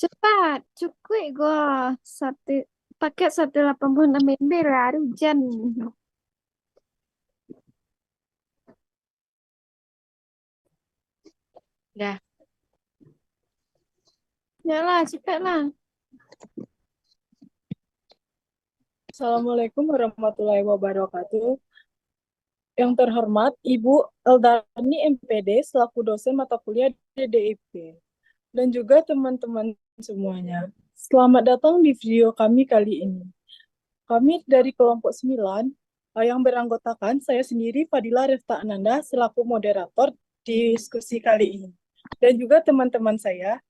Cepat, cukup gua satu pakai 186 MB lah, hujan. Dah. Yalah, cepatlah. Assalamualaikum warahmatullahi wabarakatuh. Yang terhormat Ibu Eldani MPD selaku dosen mata kuliah DDIP dan juga teman-teman semuanya. Selamat datang di video kami kali ini. Kami dari kelompok 9 yang beranggotakan saya sendiri Fadila Refta Ananda selaku moderator diskusi kali ini. Dan juga teman-teman saya.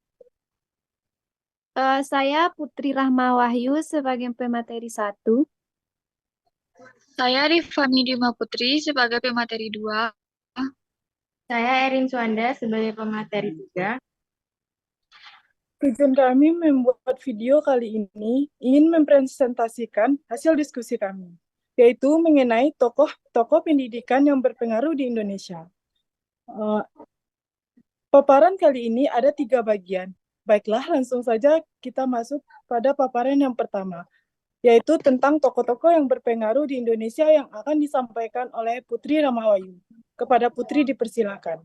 Saya Putri Rahma Wahyu sebagai pemateri satu. Saya Rifani Dima Putri sebagai pemateri 2. Saya Erin Suanda sebagai pemateri 3. Tujuan kami membuat video kali ini ingin mempresentasikan hasil diskusi kami, yaitu mengenai tokoh-tokoh pendidikan yang berpengaruh di Indonesia. Paparan kali ini ada 3 bagian. Baiklah, langsung saja kita masuk pada paparan yang pertama, yaitu tentang tokoh-tokoh yang berpengaruh di Indonesia yang akan disampaikan oleh Putri Rahmawayu. Kepada Putri dipersilakan.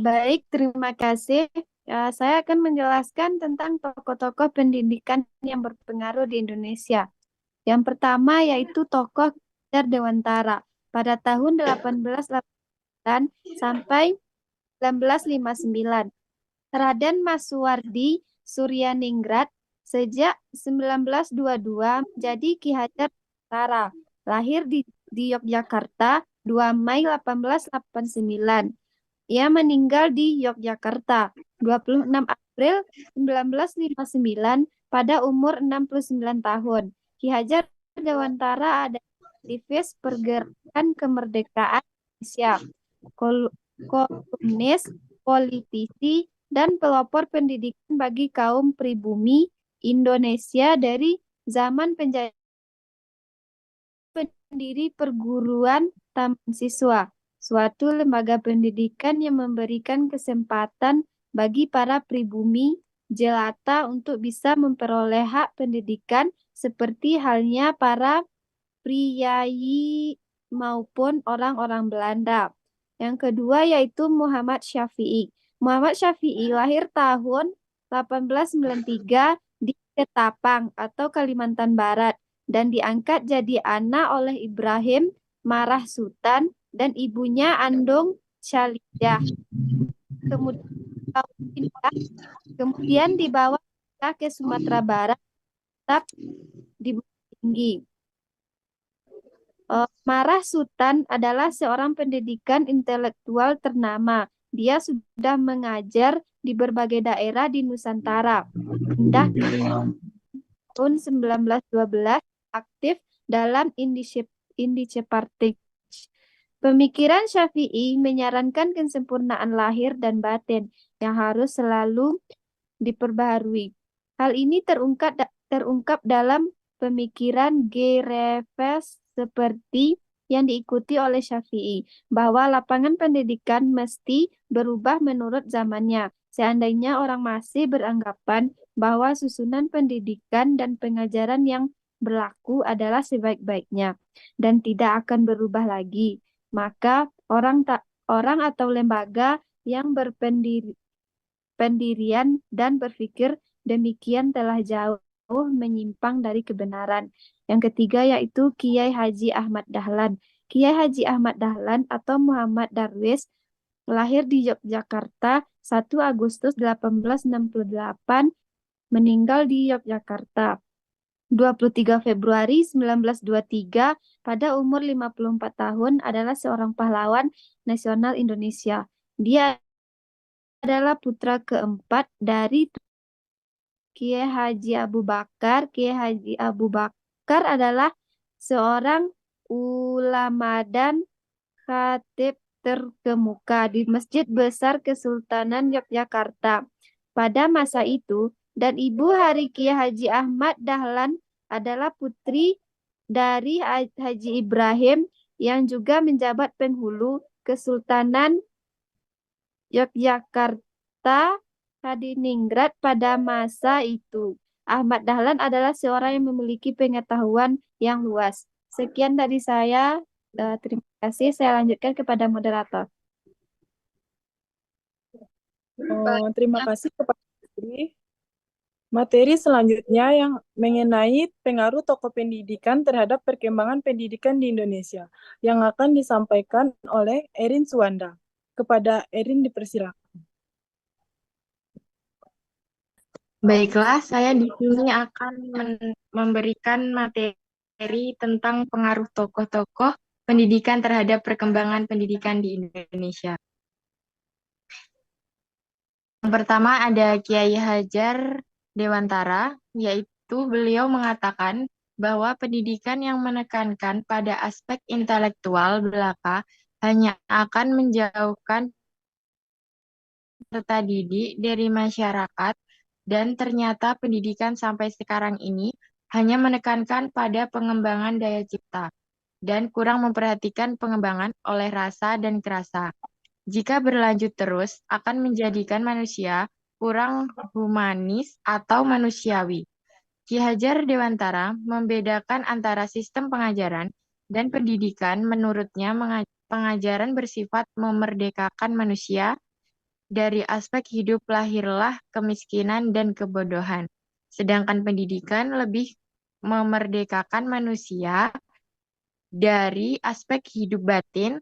Baik, terima kasih. Saya akan menjelaskan tentang tokoh-tokoh pendidikan yang berpengaruh di Indonesia. Yang pertama yaitu tokoh Ganjar Dewantara pada tahun 1889 sampai 1959. Raden Masuwardi Suryaningrat sejak 1922 menjadi Ki Hajar Dewantara. Lahir di Yogyakarta 2 Mei 1889. Ia meninggal di Yogyakarta 26 April 1959 pada umur 69 tahun. Ki Hajar Dewantara adalah aktivis pergerakan kemerdekaan Indonesia, kolumnis, politisi, dan pelopor pendidikan bagi kaum pribumi Indonesia dari zaman penjajah, pendiri perguruan Taman Siswa, suatu lembaga pendidikan yang memberikan kesempatan bagi para pribumi jelata untuk bisa memperoleh hak pendidikan seperti halnya para priai maupun orang-orang Belanda. Yang kedua yaitu Muhammad Syafi'i. Muhammad Syafi'i lahir tahun 1893 di Ketapang atau Kalimantan Barat dan diangkat jadi anak oleh Ibrahim Marah Sultan dan ibunya Andung Syalidah. Kemudian dibawa ke Sumatera Barat, tetap di Bukit Tinggi. Marah Sultan adalah seorang pendidikan intelektual ternama. Dia sudah mengajar di berbagai daerah di Nusantara. Pindah tahun 1912 aktif dalam Indice Party. Pemikiran Syafi'i menyarankan kesempurnaan lahir dan batin yang harus selalu diperbaharui. Hal ini terungkap dalam pemikiran Gereves seperti yang diikuti oleh Syafi'i, bahwa lapangan pendidikan mesti berubah menurut zamannya. Seandainya orang masih beranggapan bahwa susunan pendidikan dan pengajaran yang berlaku adalah sebaik-baiknya dan tidak akan berubah lagi, maka orang atau lembaga yang pendirian dan berpikir demikian telah jauh menyimpang dari kebenaran. Yang ketiga yaitu Kiai Haji Ahmad Dahlan. Kiai Haji Ahmad Dahlan atau Muhammad Darwis lahir di Yogyakarta 1 Agustus 1868, meninggal di Yogyakarta 23 Februari 1923 pada umur 54 tahun, adalah seorang pahlawan nasional Indonesia. Dia adalah putra keempat dari Kiai Haji Abu Bakar. Kiai Haji Abu Bakar adalah seorang ulama dan khatib terkemuka di Masjid Besar Kesultanan Yogyakarta pada masa itu, dan Ibu Hari Kiai Haji Ahmad Dahlan adalah putri dari Haji Ibrahim yang juga menjabat penghulu Kesultanan Yogyakarta Hadiningrat pada masa itu. Ahmad Dahlan adalah seorang yang memiliki pengetahuan yang luas. Sekian dari saya. Terima kasih. Saya lanjutkan kepada moderator. Terima kasih kepada Putri. Materi selanjutnya yang mengenai pengaruh tokoh pendidikan terhadap perkembangan pendidikan di Indonesia yang akan disampaikan oleh Erin Suwanda. Kepada Erin dipersilakan. Baiklah, saya di sini akan memberikan materi tentang pengaruh tokoh-tokoh pendidikan terhadap perkembangan pendidikan di Indonesia. Yang pertama ada Kiai Hajar Dewantara, yaitu beliau mengatakan bahwa pendidikan yang menekankan pada aspek intelektual belaka hanya akan menjauhkan peserta didik dari masyarakat, dan ternyata pendidikan sampai sekarang ini hanya menekankan pada pengembangan daya cipta dan kurang memperhatikan pengembangan oleh rasa dan kerasa. Jika berlanjut terus, akan menjadikan manusia kurang humanis atau manusiawi. Ki Hajar Dewantara membedakan antara sistem pengajaran dan pendidikan. Menurutnya, pengajaran bersifat memerdekakan manusia dari aspek hidup lahirlah kemiskinan dan kebodohan. Sedangkan pendidikan lebih memerdekakan manusia dari aspek hidup batin,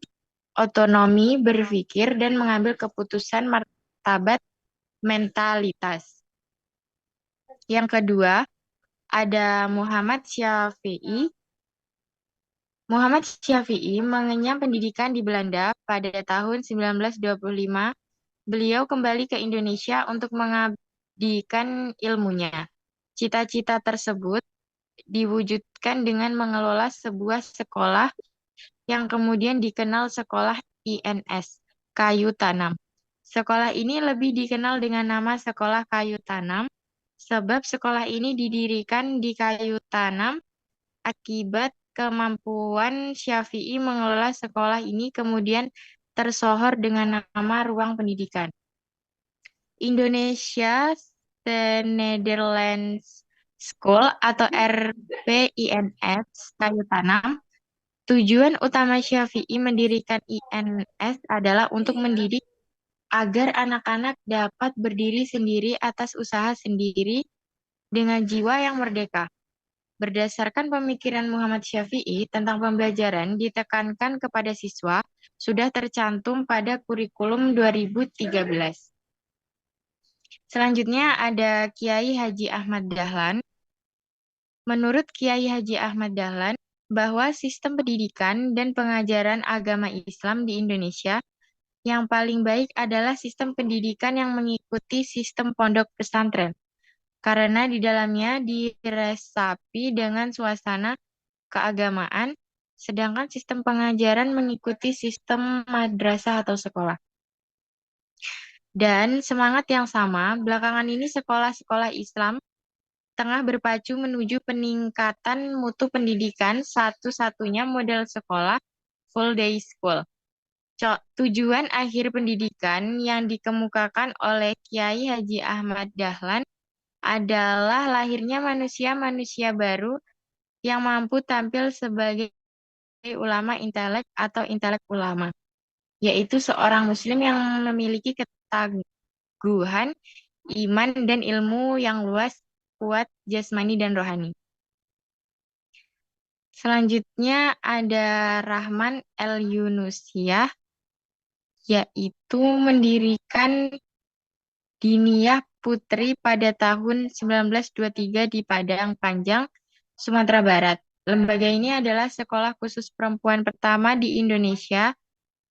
otonomi berpikir, dan mengambil keputusan martabat mentalitas. Yang kedua, ada Muhammad Syafi'i. Muhammad Syafi'i mengenyam pendidikan di Belanda pada tahun 1925. Beliau kembali ke Indonesia untuk mengabdikan ilmunya. Cita-cita tersebut diwujudkan dengan mengelola sebuah sekolah yang kemudian dikenal Sekolah INS, Kayu Tanam. Sekolah ini lebih dikenal dengan nama Sekolah Kayu Tanam, sebab sekolah ini didirikan di kayu tanam akibat kemampuan Syafi'i mengelola sekolah ini kemudian tersohor dengan nama Ruang Pendidikan. Indonesia Netherlands School atau RPINS Kayu Tanam. Tujuan utama Syafi'i mendirikan INS adalah untuk mendidik agar anak-anak dapat berdiri sendiri atas usaha sendiri dengan jiwa yang merdeka. Berdasarkan pemikiran Muhammad Syafi'i tentang pembelajaran ditekankan kepada siswa sudah tercantum pada kurikulum 2013. Selanjutnya ada Kiai Haji Ahmad Dahlan. Menurut Kiai Haji Ahmad Dahlan, bahwa sistem pendidikan dan pengajaran agama Islam di Indonesia yang paling baik adalah sistem pendidikan yang mengikuti sistem pondok pesantren, karena di dalamnya diresapi dengan suasana keagamaan, sedangkan sistem pengajaran mengikuti sistem madrasah atau sekolah. Dan semangat yang sama, belakangan ini sekolah-sekolah Islam tengah berpacu menuju peningkatan mutu pendidikan, satu-satunya model sekolah full day school. Tujuan akhir pendidikan yang dikemukakan oleh Kiai Haji Ahmad Dahlan adalah lahirnya manusia-manusia baru yang mampu tampil sebagai ulama intelek atau intelek ulama, yaitu seorang muslim yang memiliki ketangguhan iman dan ilmu yang luas, kuat jasmani dan rohani. Selanjutnya ada Rahman El Yunusiyah, yaitu mendirikan Diniyah Putri pada tahun 1923 di Padang Panjang, Sumatera Barat. Lembaga ini adalah sekolah khusus perempuan pertama di Indonesia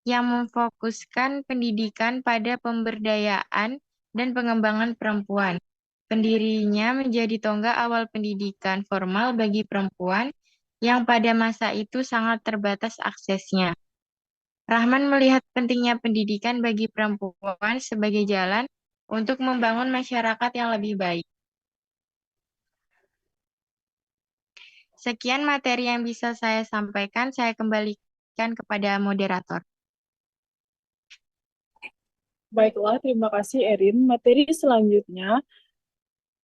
yang memfokuskan pendidikan pada pemberdayaan dan pengembangan perempuan. Pendirinya menjadi tonggak awal pendidikan formal bagi perempuan yang pada masa itu sangat terbatas aksesnya. Rahman melihat pentingnya pendidikan bagi perempuan sebagai jalan untuk membangun masyarakat yang lebih baik. Sekian materi yang bisa saya sampaikan, saya kembalikan kepada moderator. Baiklah, terima kasih Erin. Materi selanjutnya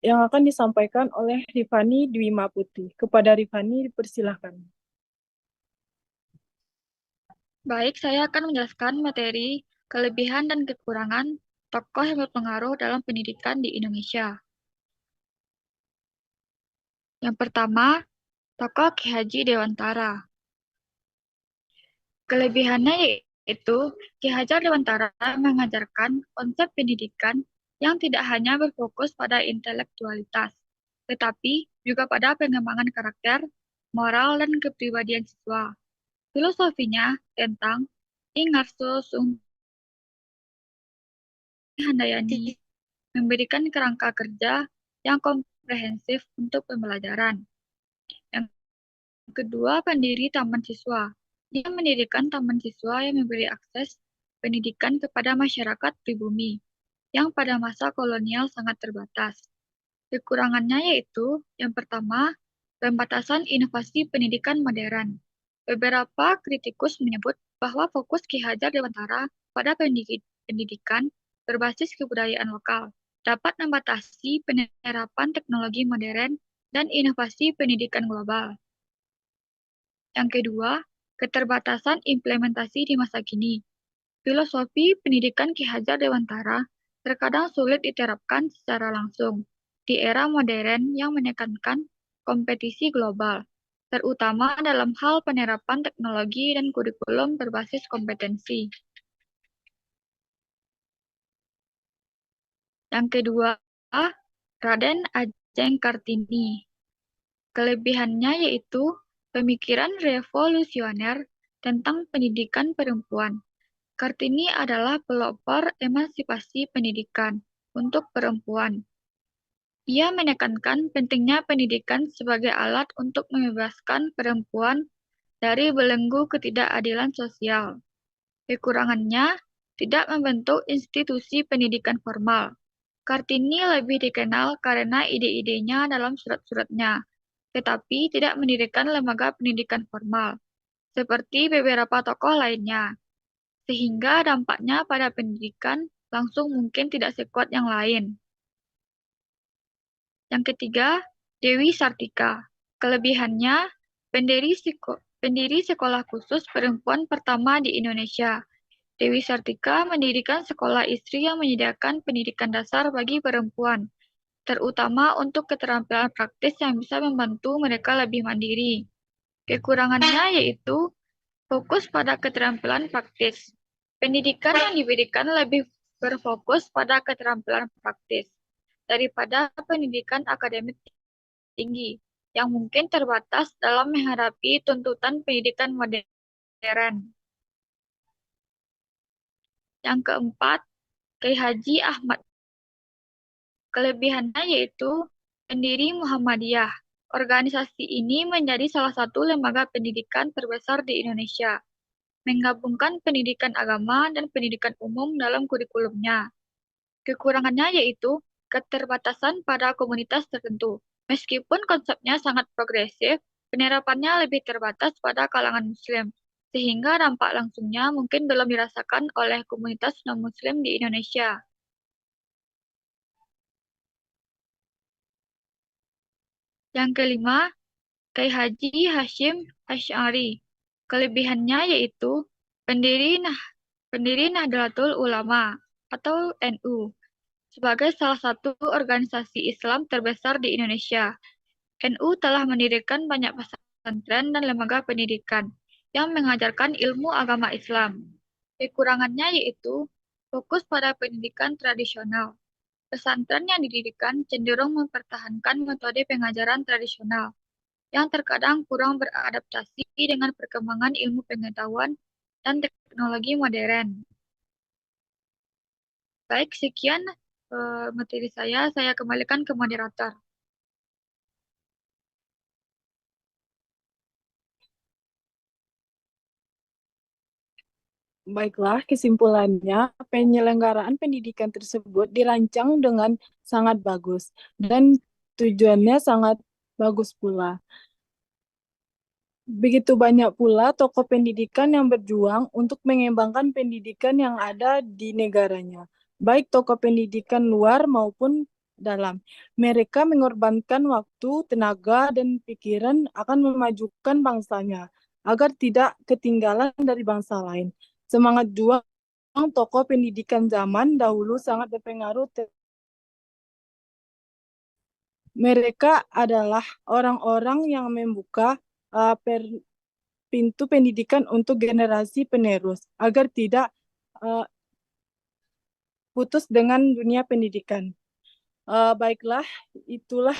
yang akan disampaikan oleh Rifani Dwi Maputri. Kepada Rifani, dipersilahkan. Baik, saya akan menjelaskan materi kelebihan dan kekurangan tokoh yang berpengaruh dalam pendidikan di Indonesia. Yang pertama, tokoh Ki Haji Dewantara. Kelebihannya yaitu Ki Hajar Dewantara mengajarkan konsep pendidikan yang tidak hanya berfokus pada intelektualitas, tetapi juga pada pengembangan karakter, moral, dan kepribadian siswa. Filosofinya tentang Ingarso Sung Handayani memberikan kerangka kerja yang komprehensif untuk pembelajaran. Yang kedua, pendiri Taman Siswa. Dia mendirikan taman siswa yang memberi akses pendidikan kepada masyarakat pribumi yang pada masa kolonial sangat terbatas. Kekurangannya yaitu, yang pertama, pembatasan inovasi pendidikan modern. Beberapa kritikus menyebut bahwa fokus Ki Hajar Dewantara pada pendidikan berbasis kebudayaan lokal dapat membatasi penerapan teknologi modern dan inovasi pendidikan global. Yang kedua, keterbatasan implementasi di masa kini. Filosofi pendidikan Ki Hajar Dewantara terkadang sulit diterapkan secara langsung di era modern yang menekankan kompetisi global, terutama dalam hal penerapan teknologi dan kurikulum berbasis kompetensi. Yang kedua, Raden Ajeng Kartini. Kelebihannya yaitu pemikiran revolusioner tentang pendidikan perempuan. Kartini adalah pelopor emansipasi pendidikan untuk perempuan. Ia menekankan pentingnya pendidikan sebagai alat untuk membebaskan perempuan dari belenggu ketidakadilan sosial. Kekurangannya, tidak membentuk institusi pendidikan formal. Kartini lebih dikenal karena ide-idenya dalam surat-suratnya, tetapi tidak mendirikan lembaga pendidikan formal, seperti beberapa tokoh lainnya, sehingga dampaknya pada pendidikan langsung mungkin tidak sekuat yang lain. Yang ketiga, Dewi Sartika. Kelebihannya, pendiri sekolah khusus perempuan pertama di Indonesia. Dewi Sartika mendirikan sekolah istri yang menyediakan pendidikan dasar bagi perempuan, terutama untuk keterampilan praktis yang bisa membantu mereka lebih mandiri. Kekurangannya yaitu fokus pada keterampilan praktis. Pendidikan yang diberikan lebih berfokus pada keterampilan praktis daripada pendidikan akademik tinggi yang mungkin terbatas dalam menghadapi tuntutan pendidikan modern. Yang keempat, Kiai Haji Ahmad. Kelebihannya yaitu pendiri Muhammadiyah. Organisasi ini menjadi salah satu lembaga pendidikan terbesar di Indonesia, menggabungkan pendidikan agama dan pendidikan umum dalam kurikulumnya. Kekurangannya yaitu keterbatasan pada komunitas tertentu. Meskipun konsepnya sangat progresif, penerapannya lebih terbatas pada kalangan Muslim, sehingga dampak langsungnya mungkin belum dirasakan oleh komunitas non-Muslim di Indonesia. Yang kelima, Kiai Haji Hashim Asy'ari. Kelebihannya yaitu pendiri Nahdlatul Ulama atau NU sebagai salah satu organisasi Islam terbesar di Indonesia. NU telah mendirikan banyak pesantren dan lembaga pendidikan yang mengajarkan ilmu agama Islam. Kekurangannya yaitu fokus pada pendidikan tradisional. Pesantren yang didirikan cenderung mempertahankan metode pengajaran tradisional yang terkadang kurang beradaptasi dengan perkembangan ilmu pengetahuan dan teknologi modern. Baik, sekian materi saya kembalikan ke moderator. Baiklah, kesimpulannya, penyelenggaraan pendidikan tersebut dirancang dengan sangat bagus dan tujuannya sangat bagus pula. Begitu banyak pula tokoh pendidikan yang berjuang untuk mengembangkan pendidikan yang ada di negaranya, baik tokoh pendidikan luar maupun dalam. Mereka mengorbankan waktu, tenaga, dan pikiran akan memajukan bangsanya agar tidak ketinggalan dari bangsa lain. Semangat juang tokoh pendidikan zaman dahulu sangat berpengaruh. Mereka adalah orang-orang yang membuka uh, pintu pendidikan untuk generasi penerus agar tidak uh, putus dengan dunia pendidikan. Baiklah, itulah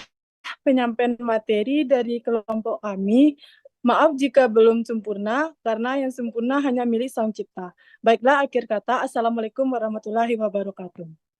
penyampaian materi dari kelompok kami. Maaf jika belum sempurna, karena yang sempurna hanya milik Sang Cipta. Baiklah, akhir kata, Assalamualaikum warahmatullahi wabarakatuh.